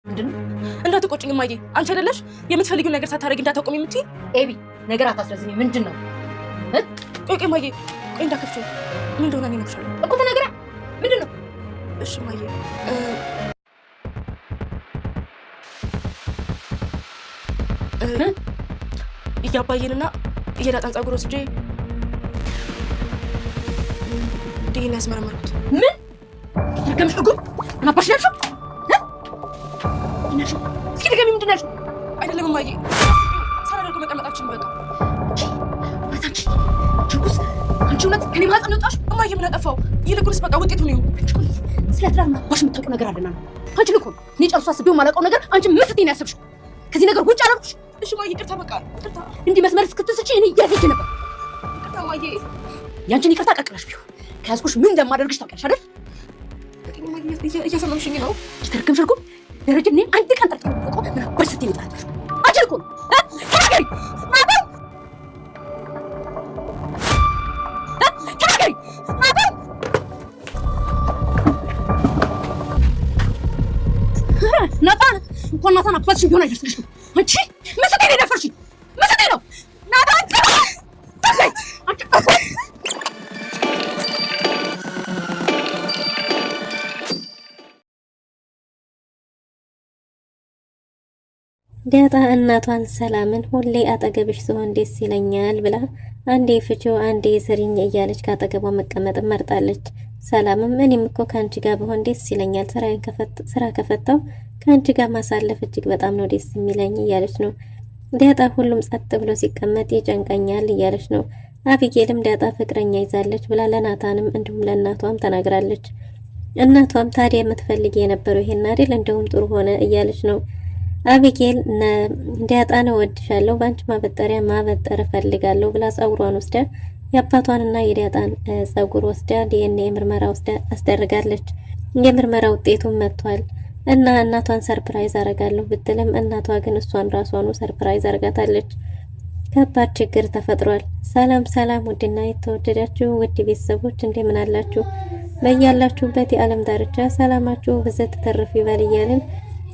ምንድነው? እንዳትቆጭኝ እማዬ። አንቺ አይደለሽ የምትፈልጊው ነገር ሳታረጊ እንዳታቆሚ የምትይ? ኤቢ ነገር አታስረዝኝ። ምንድነው? ቆይ እማዬ፣ ቆይ እንዳከፍቺው ምን እንደሆነ እኔ ነግርሻለሁ እኮ ተናገራ። ምንድነው? እሺ እማዬ፣ እያባየንና እየዳጣን ጸጉር ወስጄ ዲኤንኤ ያስመረመርኩት። ምን ተረገምሽ? እጉ አናባሽ ያልሽው ነሽው? እስኪ ድገሚ። ምንድን ያልሽው? አይደለም እማዬ፣ ሳላደርገው መቀመጣችን በቃ ማታንቺ ችኩስ አንቺ እውነት ከኔ ማህፀን ነው ወጣሽ? እማዬ ምን አጠፋው? ይልቁንስ በቃ ውጤቱን ይሁን። ስለ ትዳር ማባሽ የምታውቂው ነገር አለና ነው። አንቺ ልኮ እኔ ጨርሶ አስቤው ማላውቀው ነገር አንቺ ምን ስትይ ነው ያሰብሽው? ከዚህ ነገር ውጭ አላልኩሽ? እሺ እማዬ፣ ይቅርታ በቃ ይቅርታ። እንዲህ መስመር እስክትስጪ እኔ እያዘች ነበር። ይቅርታ እማዬ። ያንቺን ይቅርታ ቀቅለሽ ቢሆን ከያዝኩሽ ምን እንደማደርግሽ ታውቂያለሽ አይደል? እያሰማምሽኝ ነው። ተረገምሽ እኮ ደረጀ። እኔ አንድ ቀን ጠርጥሬ ነው ምን አባሽ ስትይ ነው ታውቂያለሽ? አንቺ ልኮ ተናገሪ ማታ ተናገሪ ማታ ናታን እንኳን ናታን አባትሽ ቢሆን አይደርስልሽም። አንቺ ምን ስትይ ነው የደፈርሽኝ? ምን ስትይ ነው ናታን? ዳጣ እናቷን ሰላምን ሁሌ አጠገብሽ ስሆን ደስ ይለኛል ብላ አንዴ ፍቾ አንዴ ስሪኝ እያለች ካጠገቧ መቀመጥ መርጣለች። ሰላምም እኔም እኮ ካንቺ ጋር ብሆን ደስ ይለኛል፣ ስራ ከፈታው ካንቺ ጋር ማሳለፍ እጅግ በጣም ነው ደስ የሚለኝ እያለች ነው። ዳጣ ሁሉም ጸጥ ብሎ ሲቀመጥ ይጨንቀኛል እያለች ነው። አቢጌልም ዳጣ ፍቅረኛ ይዛለች ብላ ለናታንም እንዲሁም ለእናቷም ተናግራለች። እናቷም ታዲያ የምትፈልጊ የነበረው ይሄን አይደል? እንደውም ጥሩ ሆነ እያለች ነው። አቢጌል ዳጣን እወድሻለሁ፣ ባንቺ ማበጠሪያ ማበጠር እፈልጋለሁ ብላ ጸጉሯን ወስዳ የአባቷንና የዳጣን ጸጉር ወስዳ ዲኤንኤ ምርመራ ወስዳ አስደርጋለች። የምርመራ ውጤቱም መጥቷል እና እናቷን ሰርፕራይዝ አረጋለሁ ብትልም እናቷ ግን እሷን ራሷኑ ሰርፕራይዝ አርጋታለች። ከባድ ችግር ተፈጥሯል። ሰላም ሰላም! ውድና የተወደዳችሁ ውድ ቤተሰቦች እንደምን አላችሁ? በያላችሁበት የዓለም ዳርቻ ሰላማችሁ ብዘት ተተርፍ ይበል እያልን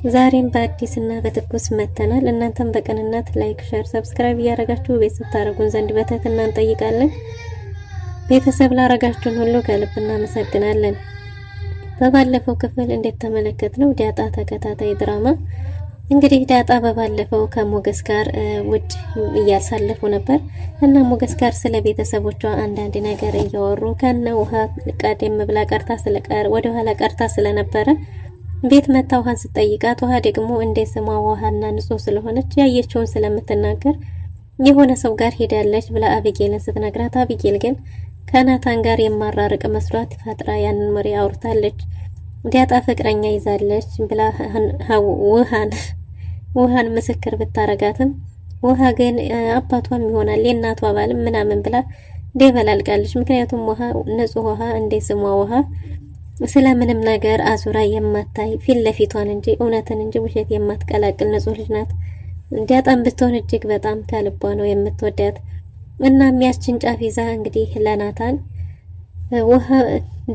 ዛሬም በአዲስ እና በትኩስ መተናል። እናንተም በቅንነት ላይክ፣ ሼር፣ ሰብስክራይብ እያደረጋችሁ ቤተሰብ ታረጉን ዘንድ በትህትና እንጠይቃለን። ቤተሰብ ላረጋችሁን ሁሉ ከልብ እናመሰግናለን። በባለፈው ክፍል እንዴት ተመለከትነው ዳጣ ተከታታይ ድራማ እንግዲህ ዳጣ በባለፈው ከሞገስ ጋር ውጭ እያሳለፉ ነበር እና ሞገስ ጋር ስለ ቤተሰቦቿ አንዳንድ ነገር እያወሩ ከነ ውሃ ቀደም ብላ ቀርታ ወደ ኋላ ቀርታ ስለነበረ ቤት መታ ውሃን ስትጠይቃት ውሃ ደግሞ እንደ ስሟ ውሃና ንጹህ ስለሆነች ያየችውን ስለምትናገር የሆነ ሰው ጋር ሄዳለች ብላ አቢጌልን ስትነግራት አቢጌል ግን ከናታን ጋር የማራርቅ መስሏት ፈጥራ ያንን ወሬ አውርታለች። ዳጣ ፍቅረኛ ይዛለች ብላ ውሃን ምስክር ብታረጋትም ውሃ ግን አባቷም ይሆናል የእናቷ ባልም ምናምን ብላ ደበላልቃለች። ምክንያቱም ውሃ ንጹህ ውሃ እንደ ስሟ ውሃ ስለምንም ነገር አዙራ የማታይ ፊት ለፊቷን እንጂ እውነትን እንጂ ውሸት የማትቀላቅል ንጹህ ልጅ ናት። ዳጣም ብትሆን እጅግ በጣም ከልቧ ነው የምትወዳት እና የሚያስችን ጫፍ ይዛ እንግዲህ ለናታን ውሃ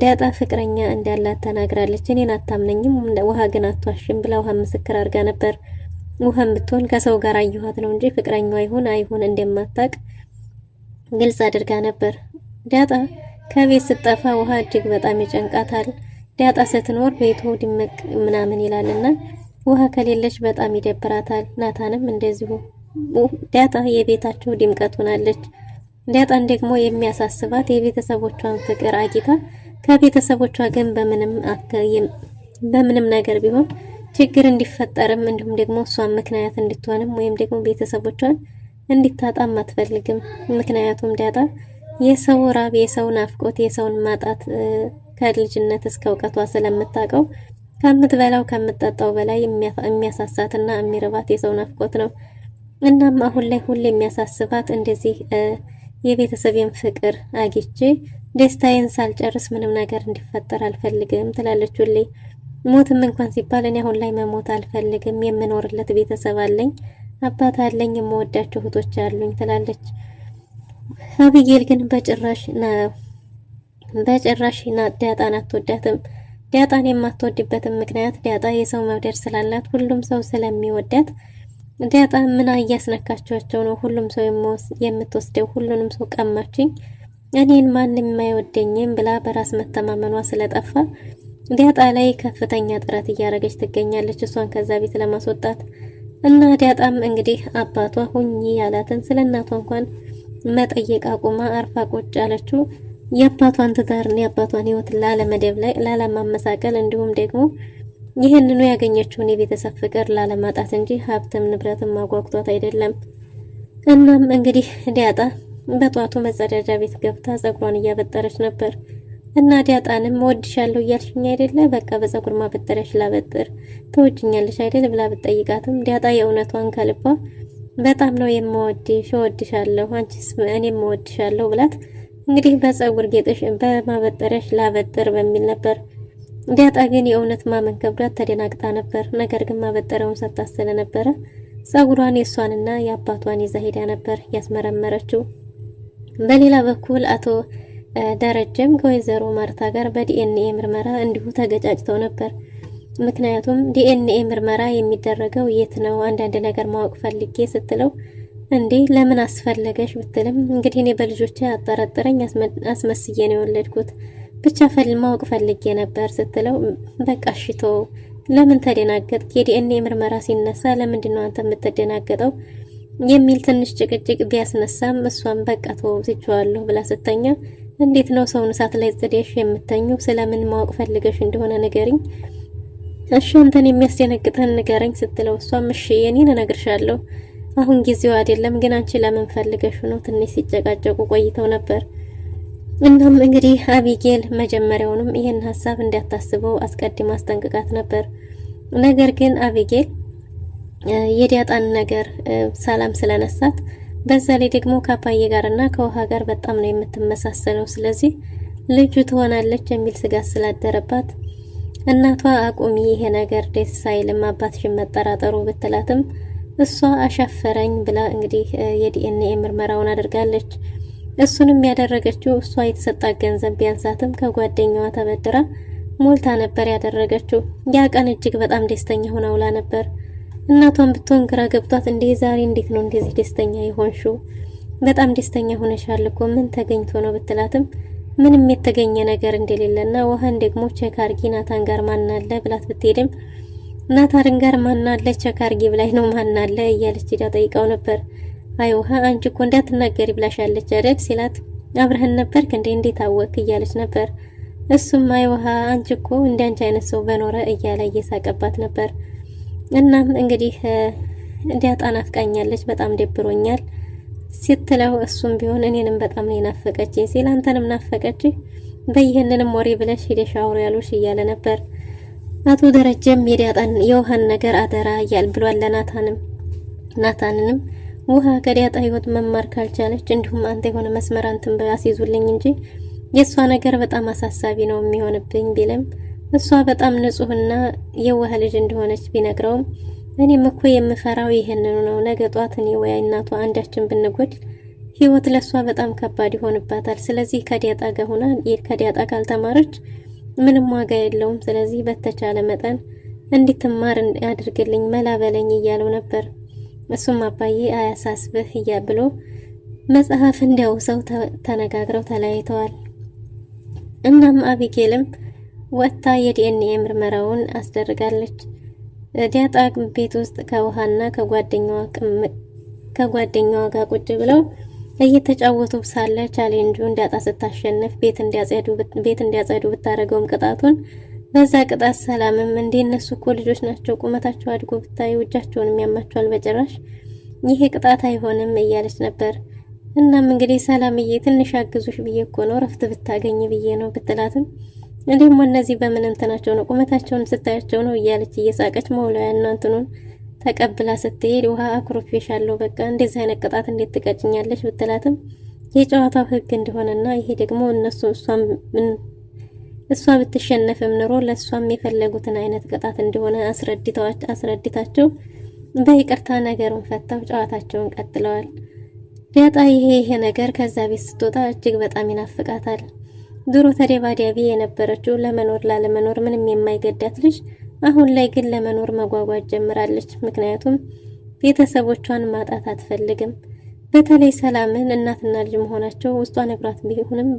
ዳጣ ፍቅረኛ እንዳላት ተናግራለች። እኔን አታምነኝም፣ ውሃ ግን አትዋሽም ብላ ውሃ ምስክር አድርጋ ነበር። ውሃም ብትሆን ከሰው ጋር አየኋት ነው እንጂ ፍቅረኛዋ አይሁን እንደማታቅ ግልጽ አድርጋ ነበር። ዳጣ ከቤት ስትጠፋ ውሃ እጅግ በጣም ይጨንቃታል። ዳጣ ስትኖር ቤቱ ድምቅ ምናምን ይላልና ውሃ ከሌለች በጣም ይደብራታል። ናታንም እንደዚሁ። ዳጣ የቤታቸው ድምቀት ሆናለች። ዳጣን ደግሞ የሚያሳስባት የቤተሰቦቿን ፍቅር አግኝታ ከቤተሰቦቿ ግን በምንም ነገር ቢሆን ችግር እንዲፈጠርም እንዲሁም ደግሞ እሷን ምክንያት እንድትሆንም ወይም ደግሞ ቤተሰቦቿን እንድታጣም አትፈልግም። ምክንያቱም ዳጣ የሰው ራብ፣ የሰው ናፍቆት፣ የሰውን ማጣት ከልጅነት እስከ እውቀቷ ስለምታውቀው ከምትበላው ከምትጠጣው በላይ የሚያሳሳትና የሚርባት የሰው ናፍቆት ነው። እናም አሁን ላይ ሁሌ የሚያሳስባት እንደዚህ የቤተሰቤን ፍቅር አግኝቼ ደስታዬን ሳልጨርስ ምንም ነገር እንዲፈጠር አልፈልግም ትላለች ሁሌ። ሞትም እንኳን ሲባል እኔ አሁን ላይ መሞት አልፈልግም፣ የምኖርለት ቤተሰብ አለኝ፣ አባት አለኝ፣ የምወዳቸው እህቶች አሉኝ ትላለች። አቢጌል ግን በጭራሽ ዳጣን አትወዳትም። ዳጣን የማትወድበትም ምክንያት ዳጣ የሰው መውደድ ስላላት ሁሉም ሰው ስለሚወዳት ዳጣ ምን እያስነካቸው ነው ሁሉም ሰው የምትወስደው ሁሉንም ሰው ቀማችኝ እኔን ማንም የማይወደኝም ብላ በራስ መተማመኗ ስለጠፋ ዳጣ ላይ ከፍተኛ ጥረት እያደረገች ትገኛለች እሷን ከዛ ቤት ለማስወጣት እና ዳጣም እንግዲህ አባቷ ሁኚ ያላትን ስለ እናቷ እንኳን መጠየቅ አቁማ አርፋ ቁጭ አለችው የአባቷን ትዳርና የአባቷን ህይወት ላለማመሳቀል እንዲሁም ደግሞ ይህንኑ ያገኘችውን የቤተሰብ ፍቅር ላለማጣት እንጂ ሀብትም ንብረትም ማጓጉቷት አይደለም። እናም እንግዲህ ዳጣ በጧቱ መጸዳጃ ቤት ገብታ ጸጉሯን እያበጠረች ነበር እና ዳጣንም ወድሻለሁ እያልሽኝ አይደለ በቃ በጸጉር ማበጠሪያሽ ላበጥር ተወጅኛለሽ አይደል ብላ ብትጠይቃትም ዳጣ የእውነቷን ከልቧ በጣም ነው የምወድሽ እወድሻለሁ አንቺስ እኔም እወድሻለሁ ብላት እንግዲህ በጸጉር ጌጥሽ በማበጠሪያሽ ላበጥር በሚል ነበር። ዳጣ ግን የእውነት ማመን ከብዷት ተደናግጣ ነበር። ነገር ግን ማበጠሪያውን ሳታስለ ነበረ ጸጉሯን የሷንና የአባቷን ይዛ ሄዳ ነበር ያስመረመረችው። በሌላ በኩል አቶ ደረጀም ከወይዘሮ ማርታ ጋር በዲኤንኤ ምርመራ እንዲሁ ተገጫጭተው ነበር። ምክንያቱም ዲኤንኤ ምርመራ የሚደረገው የት ነው አንዳንድ ነገር ማወቅ ፈልጌ ስትለው እንዴ ለምን አስፈለገሽ ብትልም እንግዲህ እኔ በልጆቼ አጠራጠረኝ አስመስዬ ነው የወለድኩት ብቻ ማወቅ ፈልጌ ነበር ስትለው በቃ እሽቶ ለምን ተደናገጥክ የዲኤንኤ ምርመራ ሲነሳ ለምንድን ነው አንተ የምትደናገጠው የሚል ትንሽ ጭቅጭቅ ቢያስነሳም እሷም በቃ ተወዝቻለሁ ብላ ስተኛ እንዴት ነው ሰውን እሳት ላይ ጽዴሽ የምተኙ ስለምን ማወቅ ፈልገሽ እንደሆነ ንገሪኝ እሺ አንተን የሚያስደነግጥህን ንገረኝ ስትለው እሷም እሺ የኔን እነግርሻለሁ አሁን ጊዜው አይደለም ግን አንቺ ለምን ፈልገሽ ነው ትንሽ ሲጨቃጨቁ ቆይተው ነበር። እናም እንግዲህ አቢጌል መጀመሪያውንም ይሄን ሐሳብ እንዳታስበው አስቀድማ አስጠንቅቃት ነበር። ነገር ግን አቢጌል የዳጣን ነገር ሰላም ስለነሳት በዛ ላይ ደግሞ ከአባዬ ጋርና ከውሃ ጋር በጣም ነው የምትመሳሰለው ስለዚህ ልጁ ትሆናለች የሚል ስጋት ስላደረባት እናቷ አቁሚ ይሄ ነገር ደስ አይልም አባትሽን መጠራጠሩ ብትላትም እሷ አሻፈረኝ ብላ እንግዲህ የዲኤንኤ ምርመራውን አድርጋለች። እሱንም ያደረገችው እሷ የተሰጣት ገንዘብ ቢያንሳትም ከጓደኛዋ ተበድራ ሞልታ ነበር ያደረገችው። ያ ቀን እጅግ በጣም ደስተኛ ሆና ውላ ነበር። እናቷን ብትሆን ግራ ገብቷት እንዴ ዛሬ እንዴት ነው እንደዚህ ደስተኛ ይሆንሽው? በጣም ደስተኛ ሆነሻል እኮ ምን ተገኝቶ ነው ብትላትም ምንም የተገኘ ነገር እንደሌለና ውሃን ደግሞ ቼክ አርጊ ናታን ጋር ማን አለ ብላት ብትሄድም ናታን ጋር ማን አለ ቼክ አርጊ ብላይ ነው ማን አለ እያለች ሄዳ ጠይቃው ነበር። አይ ውሃ አንቺ እኮ እንዳትናገሪ ብላሻለች አይደል ሲላት አብረህን ነበርክ እንዴት አወክ እያለች ነበር። እሱም አይ ውሃ አንቺ እኮ እንዳንቺ አይነት ሰው በኖረ እያለ እየሳቀባት ነበር። እናም እንግዲህ ዳጣ ናፍቃኛለች በጣም ደብሮኛል ስትለው እሱም ቢሆን እኔንም በጣም ነው ናፈቀችኝ ሲል አንተንም ናፈቀች በይሄንንም ወሬ ብለሽ ሄደሽ አውሪ ያሉሽ እያለ ነበር። አቶ ደረጀም የዳጣን የውሃን ነገር አደራ እያል ብሏል ናታንንም ውሃ ከዳጣ ህይወት መማር ካልቻለች እንዲሁም አንተ የሆነ መስመር አንተን ባያስይዙልኝ እንጂ የሷ ነገር በጣም አሳሳቢ ነው የሚሆንብኝ ቢልም እሷ በጣም ንጹህና የዋህ ልጅ እንደሆነች ቢነግረውም እኔም እኮ የምፈራው ይሄንኑ ነው ነገ ጧት እኔ ወይ እናቷ አንዳችን ብንጎድል ህይወት ለሷ በጣም ከባድ ይሆንባታል ስለዚህ ከዳጣ ጋር ሆና ከዳጣ ካልተማረች ምንም ዋጋ የለውም ስለዚህ በተቻለ መጠን እንድትማር አድርግልኝ መላበለኝ እያለው ነበር። እሱም አባዬ አያሳስብህ ብሎ መጽሐፍ እንዲያውሰው ተነጋግረው ተለያይተዋል። እናም አቢጌልም ወጥታ የዲኤንኤ ምርመራውን አስደርጋለች። ዳጣ ቤት ውስጥ ከውሃና ከጓደኛዋ ጋር ቁጭ ብለው እየተጫወቱ ሳለ ቻሌንጁን ዳጣ ስታሸንፍ ቤት እንዲያጸዱ ብታረገውም ቅጣቱን በዛ ቅጣት ሰላምም እንዴ እነሱ እኮ ልጆች ናቸው ቁመታቸው አድጎ ብታዩ እጃቸውን የሚያማቸዋል በጭራሽ ይሄ ቅጣት አይሆንም እያለች ነበር። እናም እንግዲህ ሰላምዬ ትንሽ አግዙሽ ብዬ እኮ ነው ረፍት ብታገኝ ብዬ ነው ብትላትም እንደሞ እነዚህ በምን እንትናቸው ነው ቁመታቸውን ስታያቸው ነው እያለች እየሳቀች መውለያ እናንተኑን ተቀብላ ስትሄድ ውሃ አኩርፌሻለሁ በቃ እንደዚህ አይነት ቅጣት እንዴት ትቀጭኛለሽ ብትላትም የጨዋታው ህግ እንደሆነና ይሄ ደግሞ እሷ ብትሸነፍም ኑሮ ለሷም የፈለጉትን አይነት ቅጣት እንደሆነ አስረድታቸው በይቅርታ ነገሩን ፈታው ጨዋታቸውን ቀጥለዋል። ዳጣ ይሄ ነገር ከዛ ቤት ስትወጣ እጅግ በጣም ይናፍቃታል። ድሮ ተደባዳቢ የነበረችው ለመኖር ላለመኖር ምንም የማይገዳት ልጅ አሁን ላይ ግን ለመኖር መጓጓት ጀምራለች። ምክንያቱም ቤተሰቦቿን ማጣት አትፈልግም። በተለይ ሰላምን እናትና ልጅ መሆናቸው ውስጧ ነግሯት ቢሆንም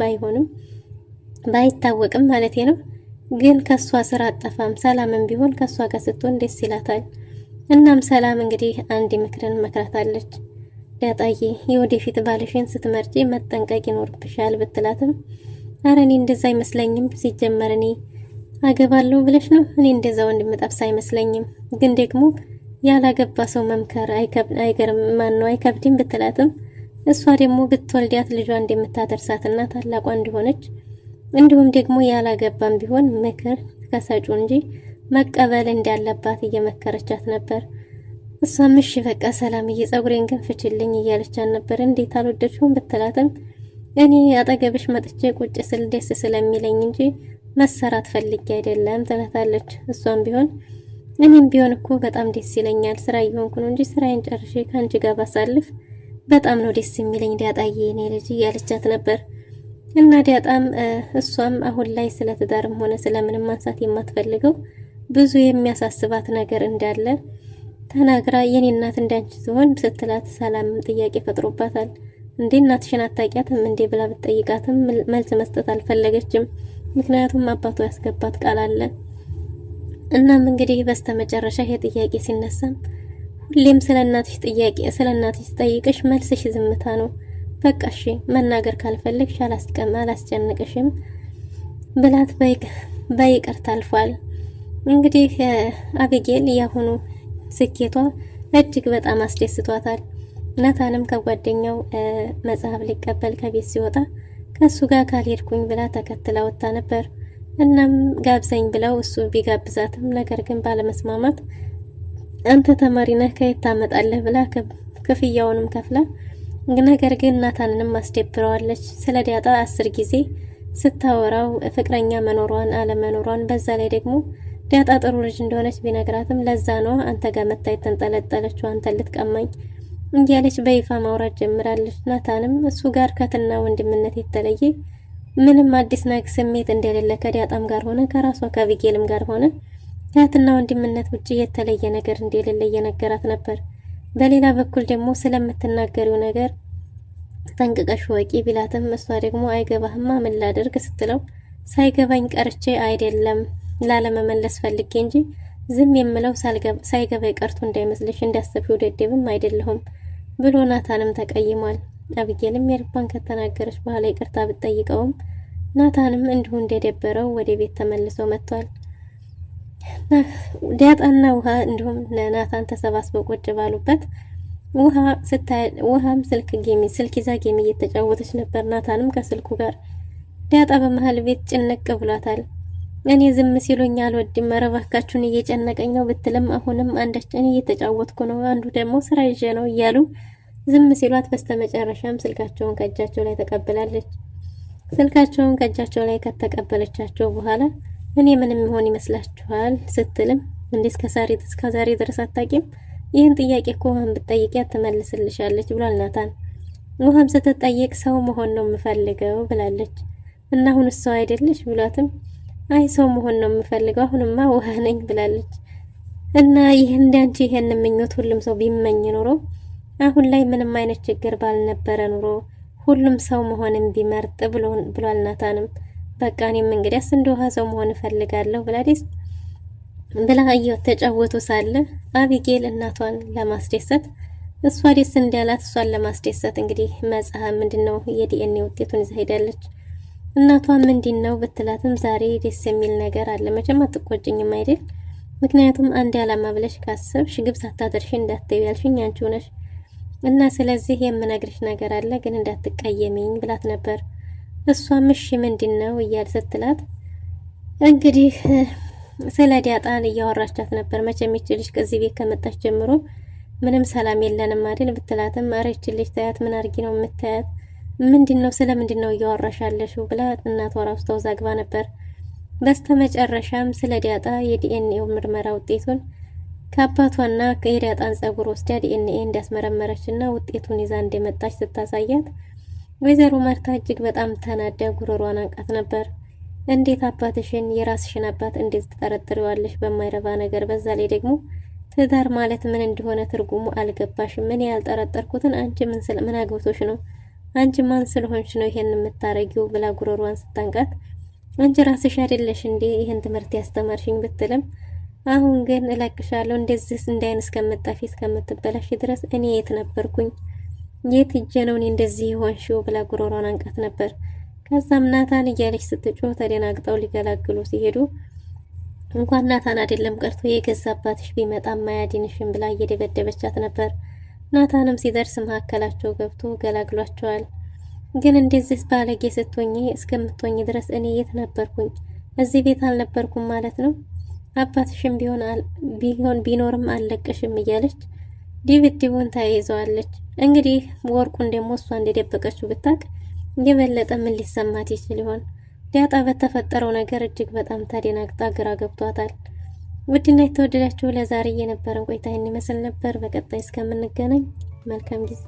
ባይታወቅም ማለት ነው። ግን ከሷ ስራ አጠፋም። ሰላምን ቢሆን ከሷ ጋር ስትሆን ደስ ይላታል። እናም ሰላም እንግዲህ አንድ ምክርን መክራታለች። ዳጣዬ የወደፊት ባልሽን ስትመርጪ መጠንቀቅ ይኖርብሻል ብትላትም ኧረ እኔ እንደዛ አይመስለኝም። ሲጀመር እኔ አገባለሁ ብለሽ ነው? እኔ እንደዛ ወንድም ጠብስ አይመስለኝም። ግን ደግሞ ያላገባ ሰው መምከር አይከብድም ብትላትም እሷ ደግሞ ብትወልዳት ልጇ እንደምታደርሳትና ታላቋ እንደሆነች እንዲሁም ደግሞ ያላገባም ቢሆን ምክር ከሰጩ እንጂ መቀበል እንዳለባት እየመከረቻት ነበር። እሷም እሺ በቃ ሰላምዬ ጸጉሬን ግን ፍችልኝ እያለቻት ነበር። እንዴት አልወደድሽውም ብትላትም እኔ አጠገብሽ መጥቼ ቁጭ ስል ደስ ስለሚለኝ እንጂ መሰራት ፈልጌ አይደለም ትላታለች። እሷም ቢሆን እኔም ቢሆን እኮ በጣም ደስ ይለኛል ስራ እየሆንኩ ነው እንጂ ስራዬን ጨርሼ ከአንቺ ጋር ባሳልፍ በጣም ነው ደስ የሚለኝ ዳጣዬ እኔ ልጅ እያለቻት ነበር። እና ዳጣም እሷም አሁን ላይ ስለ ትዳርም ሆነ ስለምንም ማንሳት የማትፈልገው ብዙ የሚያሳስባት ነገር እንዳለ ተናግራ የኔ እናት እንዳንቺ ሲሆን ስትላት ሰላም ጥያቄ ፈጥሮባታል። እንዴ እናትሽን አታውቂያትም እንዴ ብላ ብትጠይቃትም መልስ መስጠት አልፈለገችም። ምክንያቱም አባቷ ያስገባት ቃል አለ። እናም እንግዲህ በስተመጨረሻ ይሄ ጥያቄ ሲነሳም ሁሌም ስለ እናትሽ ጠይቅሽ መልስሽ ዝምታ ነው። በቃ እሺ መናገር ካልፈለግሽ አላስጨንቅሽም ብላት በይቅርታ አልፏል። እንግዲህ አቢጌል ያሁኑ ስኬቷ እጅግ በጣም አስደስቷታል። ናታንም ከጓደኛው መጽሐፍ ሊቀበል ከቤት ሲወጣ ከሱ ጋር ካልሄድኩኝ ብላ ተከትላ ወጣ ነበር። እናም ጋብዘኝ ብለው እሱ ቢጋብዛትም ነገር ግን ባለመስማማት አንተ ተማሪ ነህ ከየት ታመጣለህ ብላ ክፍያውንም ከፍላ ነገር ግን ናታንንም አስደብረዋለች። ስለ ዳጣ 10 ጊዜ ስታወራው ፍቅረኛ መኖሯን አለመኖሯን በዛ ላይ ደግሞ ዳጣ ጥሩ ልጅ እንደሆነች ቢነግራትም ለዛ ነው አንተ ጋር መታየት ተንጠለጠለችው አንተ ልትቀማኝ እንዲያለች በይፋ ማውራት ጀምራለች። ናታንም እሱ ጋር ከትና ወንድምነት የተለየ ምንም አዲስ ነገር ስሜት እንደሌለ ከዳጣም ጋር ሆነ ከራሷ ከአቢጌልም ጋር ሆነ ከትና ወንድምነት ውጪ የተለየ ነገር እንደሌለ እየነገራት ነበር። በሌላ በኩል ደግሞ ስለምትናገሪው ነገር ጠንቅቀሽ ወቂ ቢላትም እሷ ደግሞ አይገባህማ ምን ላድርግ ስትለው ሳይገባኝ ቀርቼ አይደለም ላለመመለስ ፈልጌ እንጂ ዝም የምለው ሳይገባኝ ቀርቶ እንዳይመስልሽ እንዳሰብሽው ደደብም አይደለሁም ብሎ ናታንም ተቀይሟል። አቢጌልም የልቧን ከተናገረች በኋላ ይቅርታ ብትጠይቀውም ናታንም እንዲሁ እንደደበረው ወደ ቤት ተመልሶ መጥቷል። ዳጣና ውሃ እንዲሁም ናታን ተሰባስበው ቁጭ ባሉበት ውሃም ስልክ ይዛ ጌም እየተጫወተች ነበር። ናታንም ከስልኩ ጋር ዳጣ በመሃል ቤት ጭንቅ ብሏታል። እኔ ዝም ሲሉኝ አልወድም መረባካችሁን እየጨነቀኝ ነው ብትልም አሁንም አንዳችን እየተጫወትኩ ነው አንዱ ደግሞ ስራ ይዤ ነው እያሉ ዝም ሲሏት በስተመጨረሻም ስልካቸውን ከእጃቸው ላይ ተቀብላለች። ስልካቸውን ከእጃቸው ላይ ከተቀበለቻቸው በኋላ እኔ ምንም ይሆን ይመስላችኋል ስትልም እንዴ እስከ ዛሬ ድረስ አታውቂም? ይህን ጥያቄ እኮ ውሃን ብትጠይቂያት ትመልስልሻለች ብሏል ናታን። ውሃም ስትጠይቅ ሰው መሆን ነው የምፈልገው ብላለች። እና አሁን ሰው አይደለሽ ብሏትም አይ ሰው መሆን ነው የምፈልገው አሁንማ ውሃ ነኝ ብላለች። እና ይሄን እንዳንቺ ይሄን ምኞት ሁሉም ሰው ቢመኝ ኖሮ አሁን ላይ ምንም አይነት ችግር ባልነበረ ኑሮ ሁሉም ሰው መሆንን ቢመርጥ ብሏል ናታንም። በቃ እኔም እንግዲያስ እንደ ውሃ ሰው መሆን እፈልጋለሁ ብላ ተጫወቱ ሳለ አቢጌል እናቷን ለማስደሰት እሷ ደስ እንዳላት እሷን ለማስደሰት እንግዲህ መጽሐፍ ምንድነው የዲኤንኤ ውጤቱን ይዛ ሄዳለች። እናቷ ምንድነው ብትላትም ዛሬ ደስ የሚል ነገር አለ መቼም አትቆጭኝም አይደል? ምክንያቱም አንድ ዓላማ ብለሽ ካሰብሽ ግብ ሳታደርሽ እንዳትዪ ያልሽኝ አንቺ ነሽ እና ስለዚህ የምነግርሽ ነገር አለ ግን እንዳትቀየሚኝ ብላት ነበር። እሷም እሺ ምንድነው እያል ስትላት እንግዲህ ስለ ዳጣን እያወራቻት ነበር። መቼም ይችልሽ ከዚህ ቤት ከመጣች ጀምሮ ምንም ሰላም የለንም አይደል ብትላትም ኧረ ይችልሽ ታያት ምን አርጊ ነው የምታያት ምንድነው ስለምንድነው እያወራሻለሽው ብላ እናቷ ራሱ ተወዛግባ ነበር። በስተመጨረሻም ስለ ዳጣ የዲኤንኤ ምርመራ ውጤቱን ከአባቷና የዳጣን ጸጉር ወስዳ ዲኤንኤ እንዳስመረመረችና ውጤቱን ይዛ እንደመጣች ስታሳያት ወይዘሮ ማርታ እጅግ በጣም ተናዳ ጉሮሯን አንቃት ነበር። እንዴት አባትሽን የራስሽን አባት እንዴት ትጠረጥሪዋለሽ በማይረባ ነገር? በዛ ላይ ደግሞ ትዳር ማለት ምን እንደሆነ ትርጉሙ አልገባሽም። ምን ያልጠረጠርኩትን አንቺ ምን አግብቶሽ ነው? አንቺ ማን ስለሆንሽ ነው ይሄን የምታረጊው? ብላ ጉሮሯን ስታንቃት አንቺ ራስሽ አይደለሽ እንዴ ይሄን ትምህርት ያስተማርሽኝ ብትልም አሁን ግን እለቅሻለሁ እንደዚህ እንዳይን እስከምጣፊ እስከምትበላሽ ድረስ እኔ የት ነበርኩኝ? የት ሂጄ ነው እኔ እንደዚህ ሆንሽው? ብላ ጉሮሯን አንቃት ነበር። ከዛም ናታን እያለች ስትጮህ ተደናግጠው ሊገላግሉ ሲሄዱ እንኳን ናታን አይደለም ቀርቶ የገዛ አባትሽ ቢመጣ ማያድንሽም ብላ እየደበደበቻት ነበር። ናታንም ሲደርስ መካከላቸው ገብቶ ገላግሏቸዋል። ግን እንደዚህ ባለጌ ስትሆኚ እስከምትሆኚ ድረስ እኔ የት ነበርኩኝ? እዚህ ቤት አልነበርኩም ማለት ነው? አባትሽም ቢሆን ቢኖርም አልለቅሽም እያለች ድብድቡን ተያይዘዋለች። እንግዲህ ወርቁን ደግሞ እሷ እንደደበቀችው ብታቅ የበለጠ ምን ሊሰማት ይችል ይሆን? ዳጣ በተፈጠረው ነገር እጅግ በጣም ተደናግጣ ግራ ገብቷታል። ውድና የተወደዳችሁ ለዛሬ የነበረን ቆይታ ይህን ይመስል ነበር። በቀጣይ እስከምንገናኝ መልካም ጊዜ